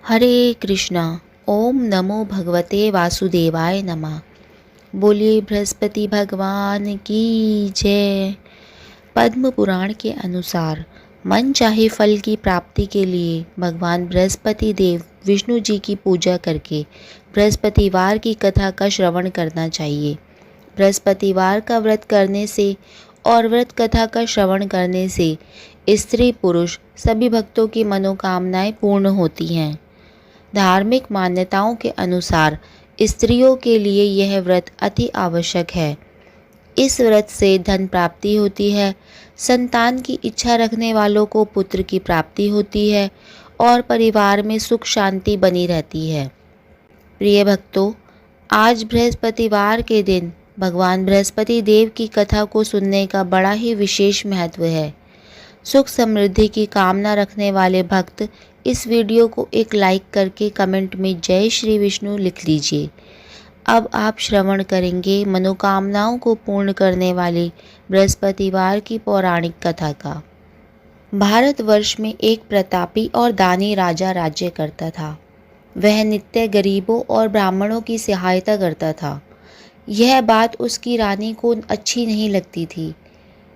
हरे कृष्णा। ओम नमो भगवते वासुदेवाय नमः। बोलिए बृहस्पति भगवान की जय। पद्म पुराण के अनुसार मन चाहे फल की प्राप्ति के लिए भगवान बृहस्पति देव विष्णु जी की पूजा करके बृहस्पतिवार की कथा का श्रवण करना चाहिए। बृहस्पतिवार का व्रत करने से और व्रत कथा का श्रवण करने से स्त्री पुरुष सभी भक्तों की मनोकामनाएं पूर्ण होती हैं। धार्मिक मान्यताओं के अनुसार स्त्रियों के लिए यह व्रत अति आवश्यक है। इस व्रत से धन प्राप्ति होती है, संतान की इच्छा रखने वालों को पुत्र की प्राप्ति होती है और परिवार में सुख शांति बनी रहती है। प्रिय भक्तों, आज बृहस्पतिवार के दिन भगवान बृहस्पति देव की कथा को सुनने का बड़ा ही विशेष महत्व है। सुख समृद्धि की कामना रखने वाले भक्त इस वीडियो को एक लाइक करके कमेंट में जय श्री विष्णु लिख लीजिए। अब आप श्रवण करेंगे मनोकामनाओं को पूर्ण करने वाली बृहस्पतिवार की पौराणिक कथा का। भारतवर्ष में एक प्रतापी और दानी राजा राज्य करता था। वह नित्य गरीबों और ब्राह्मणों की सहायता करता था। यह बात उसकी रानी को अच्छी नहीं लगती थी।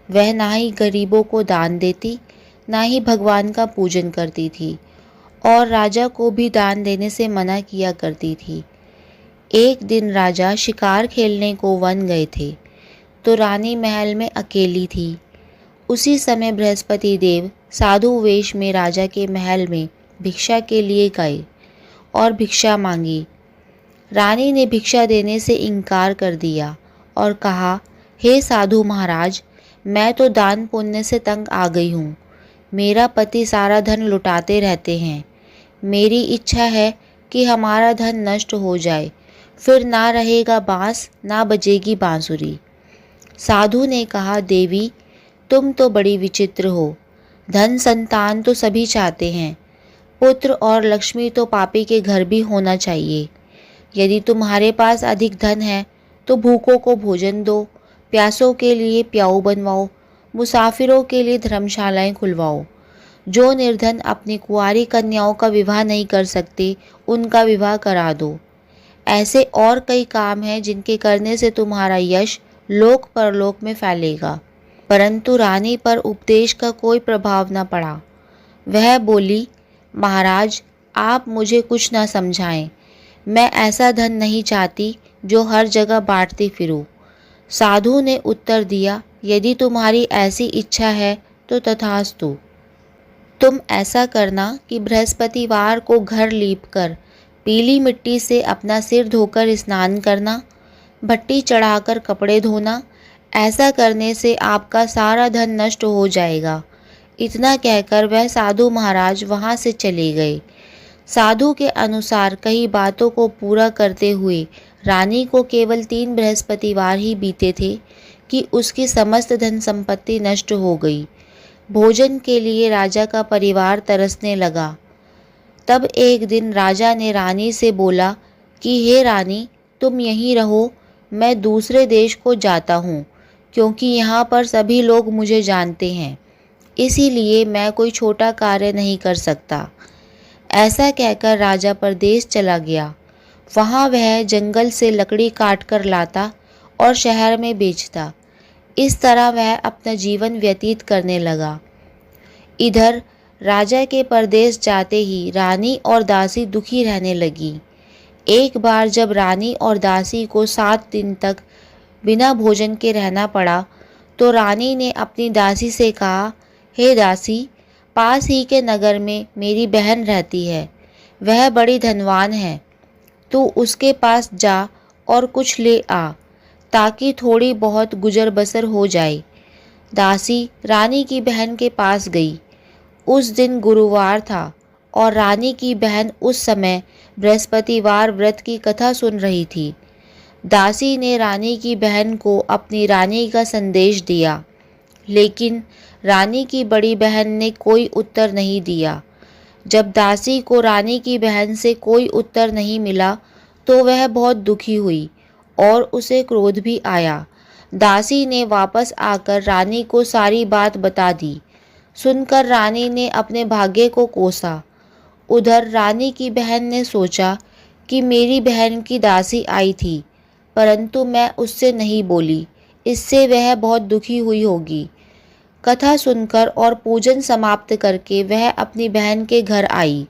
वह ना ही गरीबों को दान देती, ना ही भगवान का पूजन करती थी और राजा को भी दान देने से मना किया करती थी। एक दिन राजा शिकार खेलने को वन गए थे तो रानी महल में अकेली थी। उसी समय बृहस्पति देव साधु वेश में राजा के महल में भिक्षा के लिए गए और भिक्षा मांगी। रानी ने भिक्षा देने से इनकार कर दिया और कहा, हे साधु महाराज, मैं तो दान पुण्य से तंग आ गई हूँ। मेरा पति सारा धन लुटाते रहते हैं। मेरी इच्छा है कि हमारा धन नष्ट हो जाए, फिर ना रहेगा बांस ना बजेगी बांसुरी। साधु ने कहा, देवी तुम तो बड़ी विचित्र हो। धन संतान तो सभी चाहते हैं, पुत्र और लक्ष्मी तो पापी के घर भी होना चाहिए। यदि तुम्हारे पास अधिक धन है तो भूखों को भोजन दो, प्यासों के लिए प्याऊ बनवाओ, मुसाफिरों के लिए धर्मशालाएं खुलवाओ। जो निर्धन अपनी कुंवारी कन्याओं का विवाह नहीं कर सकते, उनका विवाह करा दो। ऐसे और कई काम हैं जिनके करने से तुम्हारा यश लोक परलोक में फैलेगा। परंतु रानी पर उपदेश का कोई प्रभाव न पड़ा। वह बोली, महाराज आप मुझे कुछ न समझाएं। मैं ऐसा धन नहीं चाहती जो हर जगह बांटती फिरूं। साधु ने उत्तर दिया, यदि तुम्हारी ऐसी इच्छा है तो तथास्तु। तुम ऐसा करना कि बृहस्पतिवार को घर लीपकर पीली मिट्टी से अपना सिर धोकर स्नान करना, भट्टी चढ़ाकर कपड़े धोना। ऐसा करने से आपका सारा धन नष्ट हो जाएगा। इतना कहकर वह साधु महाराज वहाँ से चले गए। साधु के अनुसार कई बातों को पूरा करते हुए रानी को केवल 3 बृहस्पतिवार ही बीते थे कि उसकी समस्त धन संपत्ति नष्ट हो गई। भोजन के लिए राजा का परिवार तरसने लगा। तब एक दिन राजा ने रानी से बोला कि हे रानी, तुम यहीं रहो, मैं दूसरे देश को जाता हूँ, क्योंकि यहाँ पर सभी लोग मुझे जानते हैं, इसीलिए मैं कोई छोटा कार्य नहीं कर सकता। ऐसा कहकर राजा परदेश चला गया। वहाँ वह जंगल से लकड़ी काट कर लाता और शहर में बेचता। इस तरह वह अपना जीवन व्यतीत करने लगा। इधर राजा के परदेश जाते ही रानी और दासी दुखी रहने लगी। एक बार जब रानी और दासी को 7 दिन तक बिना भोजन के रहना पड़ा तो रानी ने अपनी दासी से कहा, हे दासी, पास ही के नगर में मेरी बहन रहती है। वह बड़ी धनवान है। तू उसके पास जा और कुछ ले आ, ताकि थोड़ी बहुत गुजर बसर हो जाए। दासी रानी की बहन के पास गई। उस दिन गुरुवार था और रानी की बहन उस समय बृहस्पतिवार व्रत की कथा सुन रही थी। दासी ने रानी की बहन को अपनी रानी का संदेश दिया, लेकिन रानी की बड़ी बहन ने कोई उत्तर नहीं दिया। जब दासी को रानी की बहन से कोई उत्तर नहीं मिला तो वह बहुत दुखी हुई और उसे क्रोध भी आया। दासी ने वापस आकर रानी को सारी बात बता दी। सुनकर रानी ने अपने भाग्य को कोसा उधर रानी की बहन ने सोचा कि मेरी बहन की दासी आई थी, परंतु मैं उससे नहीं बोली, इससे वह बहुत दुखी हुई होगी। कथा सुनकर और पूजन समाप्त करके वह अपनी बहन के घर आई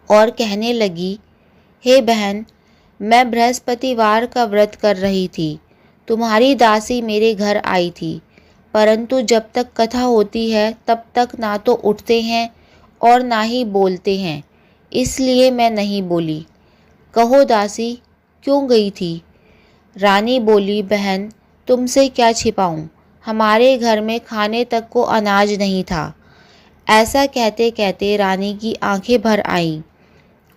और कहने लगी, हे बहन, मैं बृहस्पतिवार का व्रत कर रही थी। तुम्हारी दासी मेरे घर आई थी, परंतु जब तक कथा होती है तब तक ना तो उठते हैं और ना ही बोलते हैं, इसलिए मैं नहीं बोली। कहो दासी, क्यों गई थी? रानी बोली, बहन, तुमसे क्या छिपाऊं, हमारे घर में खाने तक को अनाज नहीं था। ऐसा कहते कहते रानी की आंखें भर आईं।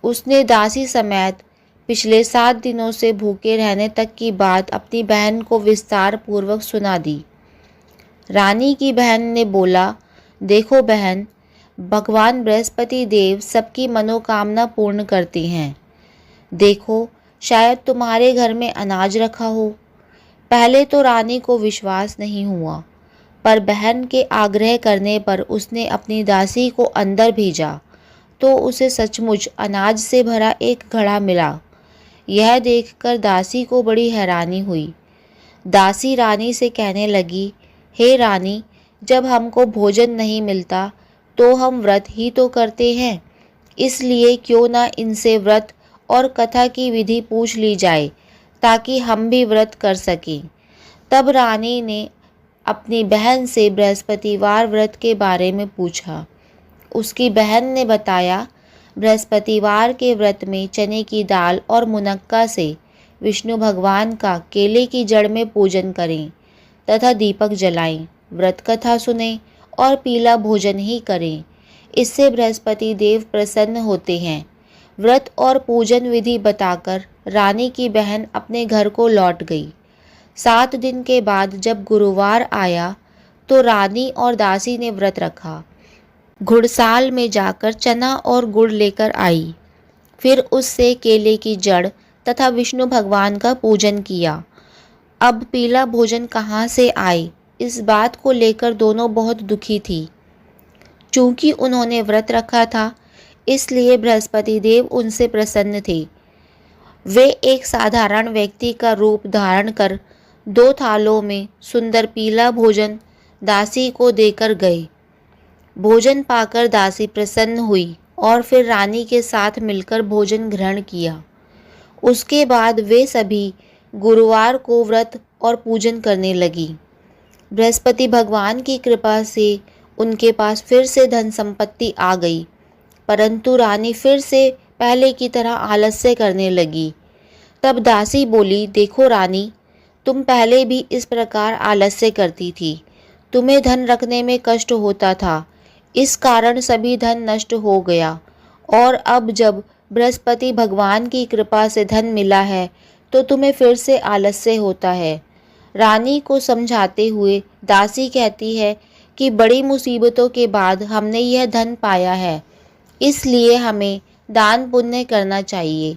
उसने दासी समेत पिछले 7 दिनों से भूखे रहने तक की बात अपनी बहन को विस्तार पूर्वक सुना दी। रानी की बहन ने बोला, देखो बहन, भगवान बृहस्पति देव सबकी मनोकामना पूर्ण करते हैं। देखो, शायद तुम्हारे घर में अनाज रखा हो। पहले तो रानी को विश्वास नहीं हुआ, पर बहन के आग्रह करने पर उसने अपनी दासी को अंदर भेजा तो उसे सचमुच अनाज से भरा एक घड़ा मिला। यह देखकर दासी को बड़ी हैरानी हुई। दासी रानी से कहने लगी, हे रानी, जब हमको भोजन नहीं मिलता तो हम व्रत ही तो करते हैं, इसलिए क्यों ना इनसे व्रत और कथा की विधि पूछ ली जाए ताकि हम भी व्रत कर सकें। तब रानी ने अपनी बहन से बृहस्पतिवार व्रत के बारे में पूछा। उसकी बहन ने बताया, बृहस्पतिवार के व्रत में चने की दाल और मुनक्का से विष्णु भगवान का केले की जड़ में पूजन करें तथा दीपक जलाएं, व्रत कथा सुनें और पीला भोजन ही करें। इससे बृहस्पति देव प्रसन्न होते हैं। व्रत और पूजन विधि बताकर रानी की बहन अपने घर को लौट गई। 7 दिन के बाद जब गुरुवार आया तो रानी और दासी ने व्रत रखा। घुड़साल में जाकर चना और गुड़ लेकर आई, फिर उससे केले की जड़ तथा विष्णु भगवान का पूजन किया। अब पीला भोजन कहाँ से आए, इस बात को लेकर दोनों बहुत दुखी थी। चूंकि उन्होंने व्रत रखा था, इसलिए बृहस्पति देव उनसे प्रसन्न थे। वे एक साधारण व्यक्ति का रूप धारण कर 2 थालों में सुंदर पीला भोजन दासी को देकर गए। भोजन पाकर दासी प्रसन्न हुई और फिर रानी के साथ मिलकर भोजन ग्रहण किया। उसके बाद वे सभी गुरुवार को व्रत और पूजन करने लगी। बृहस्पति भगवान की कृपा से उनके पास फिर से धन संपत्ति आ गई, परंतु रानी फिर से पहले की तरह आलस्य करने लगी। तब दासी बोली, देखो रानी, तुम पहले भी इस प्रकार आलस्य करती थी। तुम्हें धन रखने में कष्ट होता था, इस कारण सभी धन नष्ट हो गया, और अब जब बृहस्पति भगवान की कृपा से धन मिला है तो तुम्हें फिर से आलस्य होता है। रानी को समझाते हुए दासी कहती है कि बड़ी मुसीबतों के बाद हमने यह धन पाया है, इसलिए हमें दान पुण्य करना चाहिए,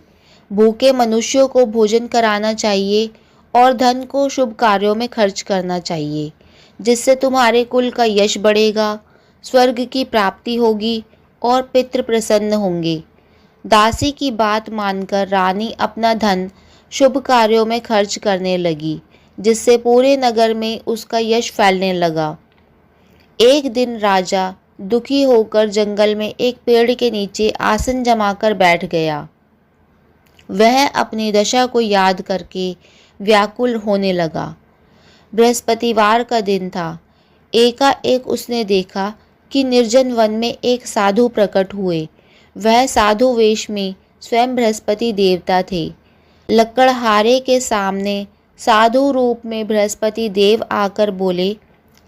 भूखे मनुष्यों को भोजन कराना चाहिए और धन को शुभ कार्यों में खर्च करना चाहिए, जिससे तुम्हारे कुल का यश बढ़ेगा, स्वर्ग की प्राप्ति होगी और पितृ प्रसन्न होंगे। दासी की बात मानकर रानी अपना धन शुभ कार्यों में खर्च करने लगी, जिससे पूरे नगर में उसका यश फैलने लगा। एक दिन राजा दुखी होकर जंगल में एक पेड़ के नीचे आसन जमाकर बैठ गया। वह अपनी दशा को याद करके व्याकुल होने लगा। बृहस्पतिवार का दिन था। एकाएक उसने देखा कि निर्जन वन में एक साधु प्रकट हुए। वह साधु वेश में स्वयं बृहस्पति देवता थे। लकड़हारे के सामने साधु रूप में बृहस्पति देव आकर बोले,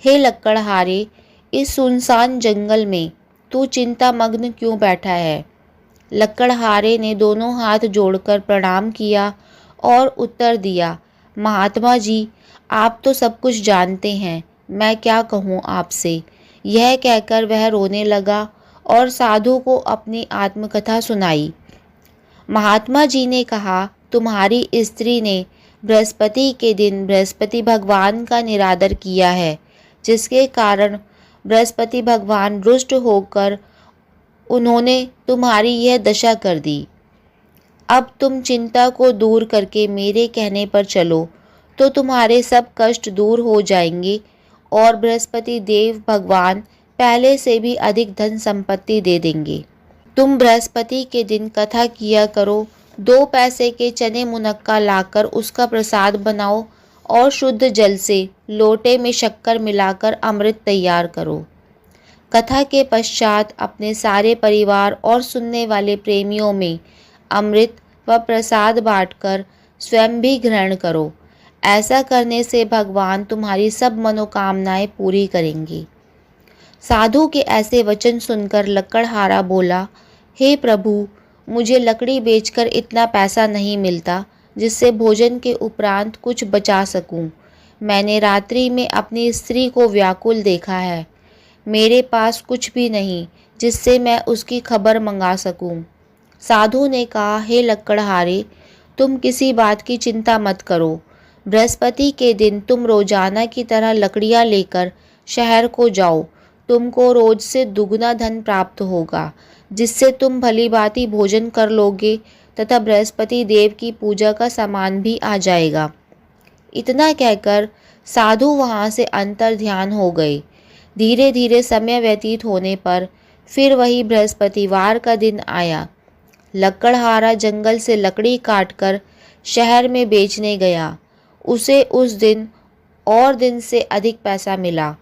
हे लकड़हारे, इस सुनसान जंगल में तू चिंता मग्न क्यों बैठा है? लकड़हारे ने दोनों हाथ जोड़कर प्रणाम किया और उत्तर दिया, महात्मा जी, आप तो सब कुछ जानते हैं, मैं क्या कहूँ आपसे। यह कहकर वह रोने लगा और साधु को अपनी आत्मकथा सुनाई। महात्मा जी ने कहा, तुम्हारी स्त्री ने बृहस्पति के दिन बृहस्पति भगवान का निरादर किया है, जिसके कारण बृहस्पति भगवान रुष्ट होकर उन्होंने तुम्हारी यह दशा कर दी। अब तुम चिंता को दूर करके मेरे कहने पर चलो तो तुम्हारे सब कष्ट दूर हो जाएंगे और बृहस्पति देव भगवान पहले से भी अधिक धन संपत्ति दे देंगे। तुम बृहस्पति के दिन कथा किया करो, 2 पैसे के चने मुनक्का लाकर उसका प्रसाद बनाओ और शुद्ध जल से लोटे में शक्कर मिलाकर अमृत तैयार करो। कथा के पश्चात अपने सारे परिवार और सुनने वाले प्रेमियों में अमृत व प्रसाद बांटकर स्वयं भी ग्रहण करो। ऐसा करने से भगवान तुम्हारी सब मनोकामनाएं पूरी करेंगे। साधु के ऐसे वचन सुनकर लकड़हारा बोला, हे प्रभु, मुझे लकड़ी बेचकर इतना पैसा नहीं मिलता जिससे भोजन के उपरांत कुछ बचा सकूं। मैंने रात्रि में अपनी स्त्री को व्याकुल देखा है। मेरे पास कुछ भी नहीं जिससे मैं उसकी खबर मंगा सकूं। साधु ने कहा, हे लकड़हारे, तुम किसी बात की चिंता मत करो। बृहस्पति के दिन तुम रोजाना की तरह लकड़ियां लेकर शहर को जाओ। तुमको रोज से दुगना धन प्राप्त होगा, जिससे तुम भली भांति भोजन कर लोगे तथा बृहस्पति देव की पूजा का सामान भी आ जाएगा। इतना कहकर साधु वहाँ से अंतर ध्यान हो गए। धीरे धीरे समय व्यतीत होने पर फिर वही बृहस्पतिवार का दिन आया। लकड़हारा जंगल से लकड़ी काटकर शहर में बेचने गया। उसे उस दिन और दिन से अधिक पैसा मिला।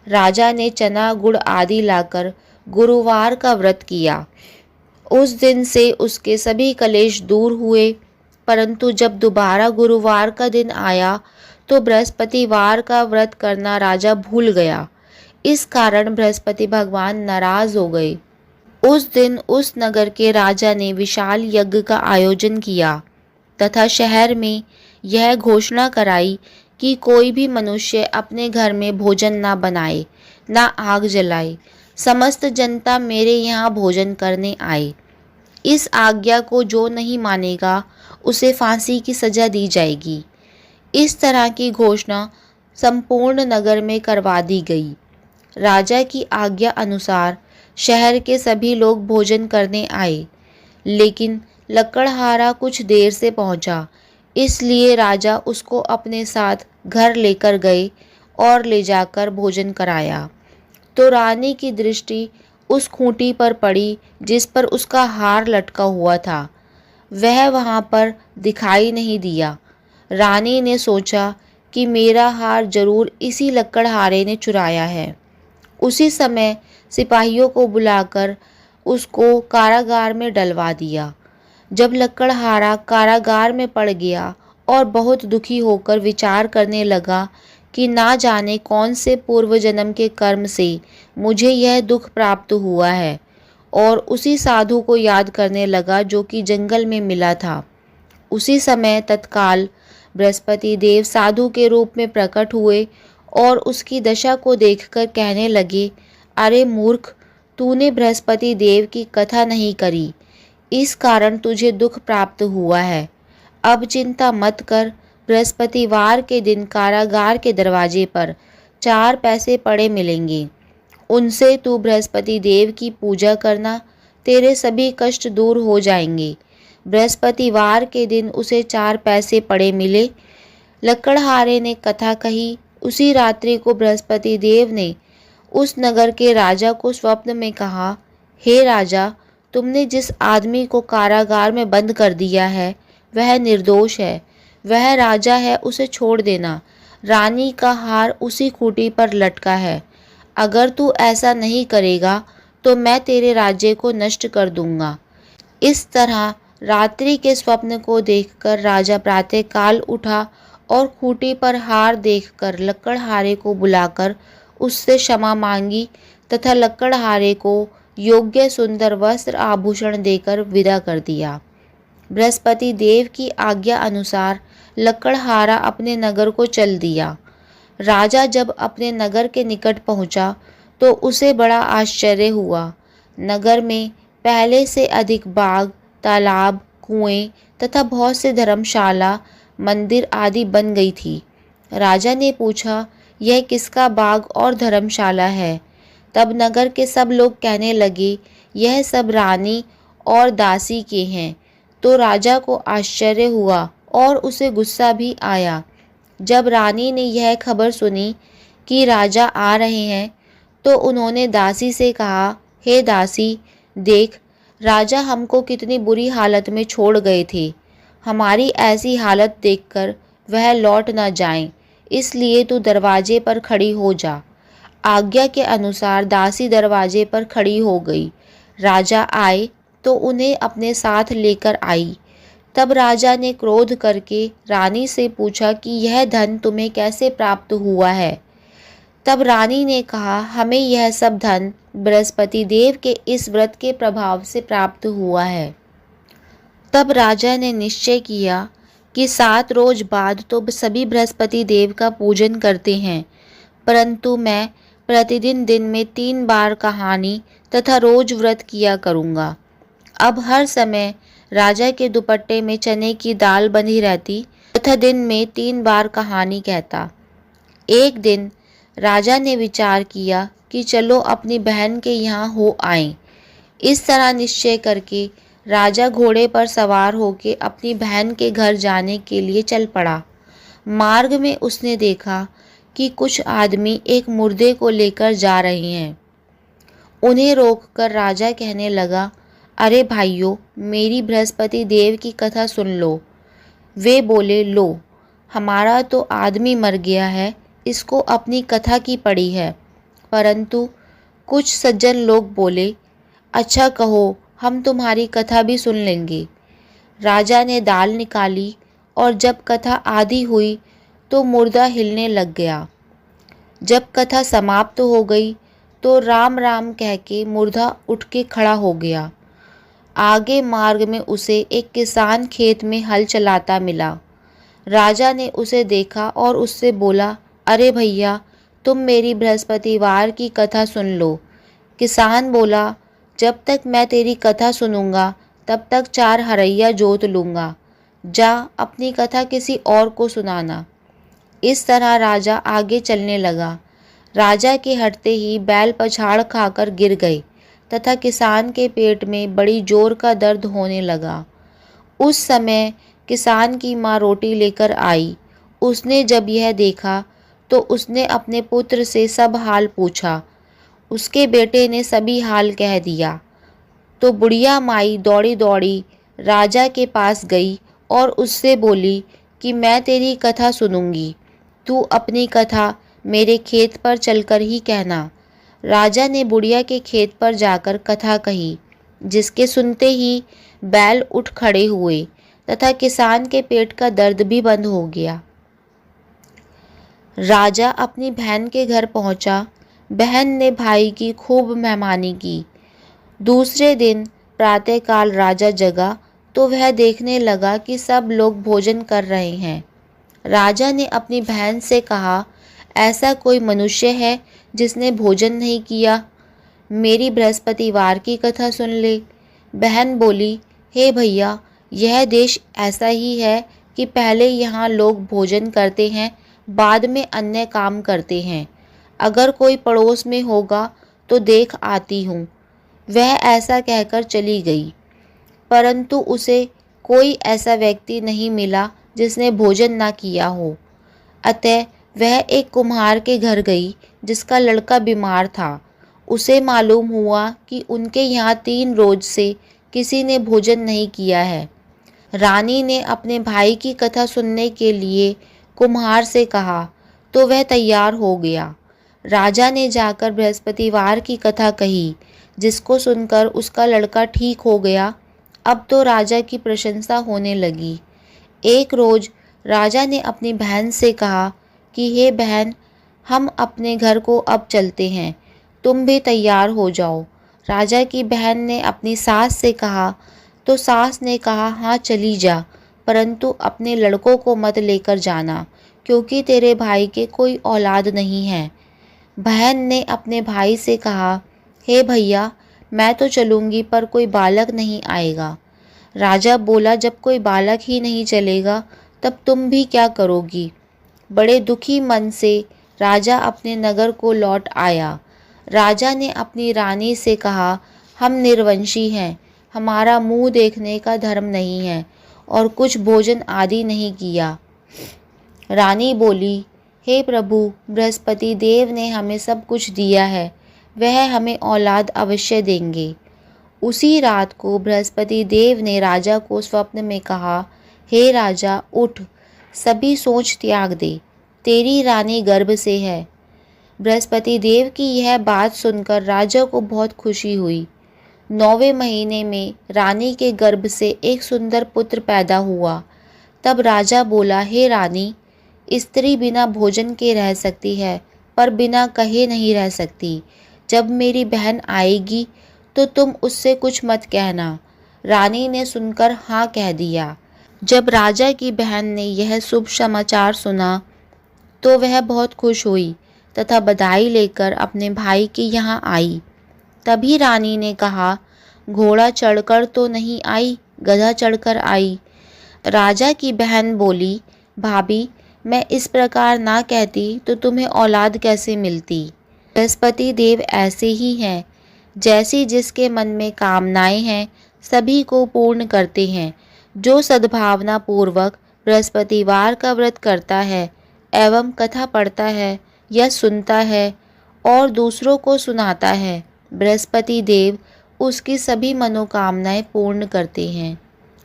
राजा ने चना गुड़ आदि लाकर गुरुवार का व्रत किया। उस दिन से उसके सभी कलेश दूर हुए। परंतु जब दोबारा गुरुवार का दिन आया तो बृहस्पतिवार का व्रत करना राजा भूल गया। इस कारण बृहस्पति भगवान नाराज हो गए। उस दिन उस नगर के राजा ने विशाल यज्ञ का आयोजन किया तथा शहर में यह घोषणा कराई कि कोई भी मनुष्य अपने घर में भोजन ना बनाए, ना आग जलाए। समस्त जनता मेरे यहाँ भोजन करने आए। इस आज्ञा को जो नहीं मानेगा उसे फांसी की सजा दी जाएगी। इस तरह की घोषणा संपूर्ण नगर में करवा दी गई। राजा की आज्ञा अनुसार शहर के सभी लोग भोजन करने आए, लेकिन लकड़हारा कुछ देर से पहुंचा, इसलिए राजा उसको अपने साथ घर लेकर गए और ले जाकर भोजन कराया। तो रानी की दृष्टि उस खूंटी पर पड़ी जिस पर उसका हार लटका हुआ था। वह वहाँ पर दिखाई नहीं दिया। रानी ने सोचा कि मेरा हार जरूर इसी लकड़हारे ने चुराया है। उसी समय सिपाहियों को बुलाकर उसको कारागार में डलवा दिया। जब लकड़हारा कारागार में पड़ गया और बहुत दुखी होकर विचार करने लगा कि ना जाने कौन से पूर्व जन्म के कर्म से मुझे यह दुख प्राप्त हुआ है, और उसी साधु को याद करने लगा जो कि जंगल में मिला था। उसी समय तत्काल बृहस्पति देव साधु के रूप में प्रकट हुए और उसकी दशा को देखकर कहने लगे, अरे मूर्ख, तूने बृहस्पति देव की कथा नहीं करी, इस कारण तुझे दुख प्राप्त हुआ है। अब चिंता मत कर। बृहस्पतिवार के दिन कारागार के दरवाजे पर 4 पैसे पड़े मिलेंगे। उनसे तू बृहस्पति देव की पूजा करना, तेरे सभी कष्ट दूर हो जाएंगे। बृहस्पतिवार के दिन उसे 4 पैसे पड़े मिले। लकड़हारे ने कथा कही। उसी रात्रि को बृहस्पति देव ने उस नगर के राजा को स्वप्न में कहा, हे राजा, तुमने जिस आदमी को कारागार में बंद कर दिया है वह निर्दोष है। वह राजा है, उसे छोड़ देना। रानी का हार उसी खूंटी पर लटका है। अगर तू ऐसा नहीं करेगा तो मैं तेरे राज्य को नष्ट कर दूंगा। इस तरह रात्रि के स्वप्न को देखकर राजा प्रातःकाल उठा और खूंटी पर हार देखकर लकड़हारे को बुलाकर उससे क्षमा मांगी तथा लकड़हारे को योग्य सुंदर वस्त्र आभूषण देकर विदा कर दिया। बृहस्पति देव की आज्ञा अनुसार लकड़हारा अपने नगर को चल दिया। राजा जब अपने नगर के निकट पहुंचा तो उसे बड़ा आश्चर्य हुआ। नगर में पहले से अधिक बाग, तालाब, कुएं तथा बहुत से धर्मशाला, मंदिर आदि बन गई थी। राजा ने पूछा, यह किसका बाग और धर्मशाला है? तब नगर के सब लोग कहने लगे यह सब रानी और दासी के हैं। तो राजा को आश्चर्य हुआ और उसे गुस्सा भी आया। जब रानी ने यह खबर सुनी कि राजा आ रहे हैं, तो उन्होंने दासी से कहा, हे दासी, देख, राजा हमको कितनी बुरी हालत में छोड़ गए थे। हमारी ऐसी हालत देखकर वह लौट न जाएं, इसलिए तू दरवाजे पर खड़ी हो जा। आज्ञा के अनुसार दासी दरवाजे पर खड़ी हो गई। राजा आए तो उन्हें अपने साथ लेकर आई। तब राजा ने क्रोध करके रानी से पूछा कि यह धन तुम्हें कैसे प्राप्त हुआ है। तब रानी ने कहा, हमें यह सब धन बृहस्पति देव के इस व्रत के प्रभाव से प्राप्त हुआ है। तब राजा ने निश्चय किया कि 7 रोज बाद तो सभी बृहस्पति देव का पूजन करते हैं, परंतु मैं प्रतिदिन दिन में 3 बार कहानी तथा रोज व्रत किया करूँगा। अब हर समय राजा के दुपट्टे में चने की दाल बंधी रहती तथा दिन में 3 बार कहानी कहता। एक दिन राजा ने विचार किया कि चलो अपनी बहन के यहाँ हो आएं। इस तरह निश्चय करके राजा घोड़े पर सवार होकर अपनी बहन के घर जाने के लिए चल पड़ा। मार्ग में उसने देखा कि कुछ आदमी एक मुर्दे को लेकर जा रहे हैं। उन्हें रोककर राजा कहने लगा, अरे भाइयों, मेरी बृहस्पति देव की कथा सुन लो। वे बोले, लो, हमारा तो आदमी मर गया है, इसको अपनी कथा की पड़ी है। परंतु कुछ सज्जन लोग बोले, अच्छा कहो, हम तुम्हारी कथा भी सुन लेंगे। राजा ने दाल निकाली और जब कथा आधी हुई तो मुर्दा हिलने लग गया। जब कथा समाप्त हो गई तो राम राम कह के मुर्दा उठ के खड़ा हो गया। आगे मार्ग में उसे एक किसान खेत में हल चलाता मिला। राजा ने उसे देखा और उससे बोला, अरे भैया, तुम मेरी बृहस्पतिवार की कथा सुन लो। किसान बोला, जब तक मैं तेरी कथा सुनूंगा तब तक 4 हरैया जोत लूँगा। जा अपनी कथा किसी और को सुनाना। इस तरह राजा आगे चलने लगा। राजा के हटते ही बैल पछाड़ खाकर गिर गए तथा किसान के पेट में बड़ी जोर का दर्द होने लगा। उस समय किसान की माँ रोटी लेकर आई। उसने जब यह देखा तो उसने अपने पुत्र से सब हाल पूछा। उसके बेटे ने सभी हाल कह दिया। तो बुढ़िया माई दौड़ी दौड़ी राजा के पास गई और उससे बोली कि मैं तेरी कथा सुनूंगी, तू अपनी कथा मेरे खेत पर चलकर ही कहना। राजा ने बुढ़िया के खेत पर जाकर कथा कही, जिसके सुनते ही बैल उठ खड़े हुए तथा किसान के पेट का दर्द भी बंद हो गया। राजा अपनी बहन के घर पहुंचा। बहन ने भाई की खूब मेहमानी की। दूसरे दिन प्रातःकाल राजा जगा तो वह देखने लगा कि सब लोग भोजन कर रहे हैं। राजा ने अपनी बहन से कहा, ऐसा कोई मनुष्य है जिसने भोजन नहीं किया? मेरी बृहस्पतिवार की कथा सुन ले। बहन बोली, हे भैया, यह देश ऐसा ही है कि पहले यहाँ लोग भोजन करते हैं, बाद में अन्य काम करते हैं। अगर कोई पड़ोस में होगा तो देख आती हूँ। वह ऐसा कहकर चली गई, परंतु उसे कोई ऐसा व्यक्ति नहीं मिला जिसने भोजन ना किया हो। अतः वह एक कुम्हार के घर गई जिसका लड़का बीमार था। उसे मालूम हुआ कि उनके यहाँ 3 रोज से किसी ने भोजन नहीं किया है। रानी ने अपने भाई की कथा सुनने के लिए कुम्हार से कहा तो वह तैयार हो गया। राजा ने जाकर बृहस्पतिवार की कथा कही, जिसको सुनकर उसका लड़का ठीक हो गया। अब तो राजा की प्रशंसा होने लगी। एक रोज राजा ने अपनी बहन से कहा कि हे बहन, हम अपने घर को अब चलते हैं, तुम भी तैयार हो जाओ। राजा की बहन ने अपनी सास से कहा तो सास ने कहा, हाँ चली जा, परंतु अपने लड़कों को मत लेकर जाना, क्योंकि तेरे भाई के कोई औलाद नहीं है। बहन ने अपने भाई से कहा, हे भैया, मैं तो चलूँगी पर कोई बालक नहीं आएगा। राजा बोला, जब कोई बालक ही नहीं चलेगा तब तुम भी क्या करोगी? बड़े दुखी मन से राजा अपने नगर को लौट आया। राजा ने अपनी रानी से कहा, हम निर्वंशी हैं, हमारा मुंह देखने का धर्म नहीं है और कुछ भोजन आदि नहीं किया। रानी बोली, हे प्रभु, बृहस्पति देव ने हमें सब कुछ दिया है, वह हमें औलाद अवश्य देंगे। उसी रात को बृहस्पति देव ने राजा को स्वप्न में कहा, हे राजा, उठ, सभी सोच त्याग दे, तेरी रानी गर्भ से है। बृहस्पति देव की यह बात सुनकर राजा को बहुत खुशी हुई। 9वें महीने में रानी के गर्भ से एक सुंदर पुत्र पैदा हुआ। तब राजा बोला, हे रानी, स्त्री बिना भोजन के रह सकती है, पर बिना कहे नहीं रह सकती। जब मेरी बहन आएगी तो तुम उससे कुछ मत कहना। रानी ने सुनकर हाँ कह दिया। जब राजा की बहन ने यह शुभ समाचार सुना तो वह बहुत खुश हुई तथा बधाई लेकर अपने भाई के यहाँ आई। तभी रानी ने कहा, घोड़ा चढ़कर तो नहीं आई, गधा चढ़कर आई। राजा की बहन बोली, भाभी, मैं इस प्रकार ना कहती तो तुम्हें औलाद कैसे मिलती। बृहस्पति देव ऐसे ही हैं, जैसी जिसके मन में कामनाएं हैं सभी को पूर्ण करते हैं। जो सद्भावना पूर्वक बृहस्पतिवार का व्रत करता है एवं कथा पढ़ता है या सुनता है और दूसरों को सुनाता है, बृहस्पति देव उसकी सभी मनोकामनाएं पूर्ण करते हैं।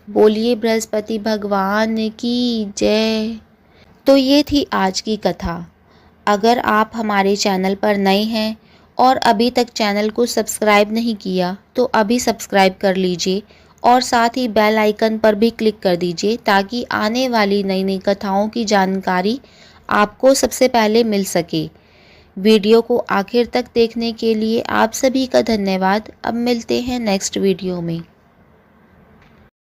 बोलिए बृहस्पति भगवान की जय। तो ये थी आज की कथा। अगर आप हमारे चैनल पर नए हैं और अभी तक चैनल को सब्सक्राइब नहीं किया तो अभी सब्सक्राइब कर लीजिए और साथ ही बेल आइकन पर भी क्लिक कर दीजिए ताकि आने वाली नई नई कथाओं की जानकारी आपको सबसे पहले मिल सके। वीडियो को आखिर तक देखने के लिए आप सभी का धन्यवाद। अब मिलते हैं नेक्स्ट वीडियो में।